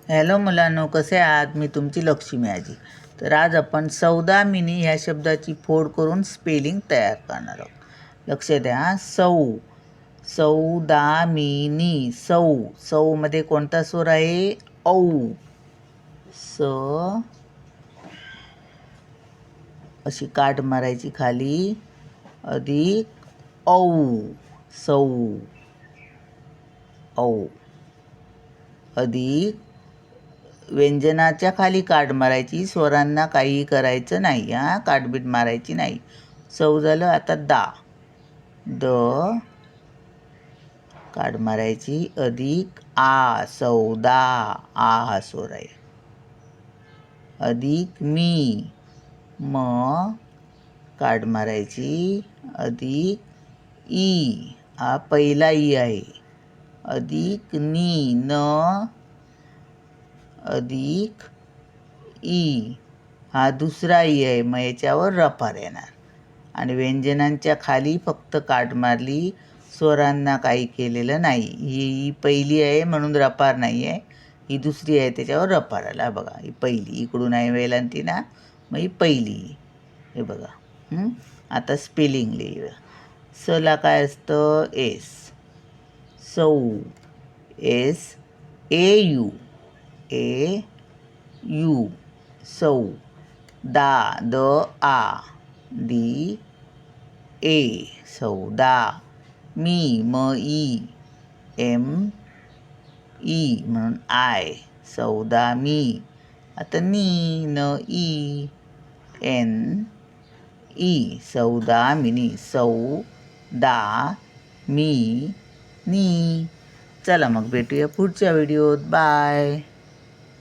Hello मुलांनो, कसे आहात? मी तुमची लक्ष्मी आजी. तर आज आपण सौदामिनी ह्या शब्दाची फोड करून स्पेलिंग तयार करणार आहोत. लक्ष द्या. सौदामिनी. मध्ये कोणता स्वर आहे? औ. स अशी काट मारायची खाली, अधिक औ. सौ औ अधिक व्यंजनाच्या खाली काट मारायची, स्वरांना काही करायचं नाही. काटबीट मारायची नाही. सौ झालं. आता द काट मारायची, अधिक आ. सौदा. आ हा स्वर आहे. अधिक मी. काट मारायची, अधिक ई. हा पहिला ई आहे. अधिक न अधिक ई. हा दुसरा ई आहे. मग याच्यावर रफार येणार. आणि व्यंजनांच्या खाली फक्त काट मारली, स्वरांना काही केलेलं नाही. ही पहिली आहे म्हणून रफार नाही आहे. ही दुसरी आहे त्याच्यावर रफार आला. बघा, ही पहिली. इकडून आहे वेलांटी ना, मग ही पहिली. हे बघा. आता स्पेलिंग लिहिऊया. सला काय असतं? एस. सौ. SAU. सौ. आ. सौदा. मी. म्हणून आय. सौदामी. आता नी. सौदामिनी. नी. चला मग भेटूया पुढच्या व्हिडिओत. बाय.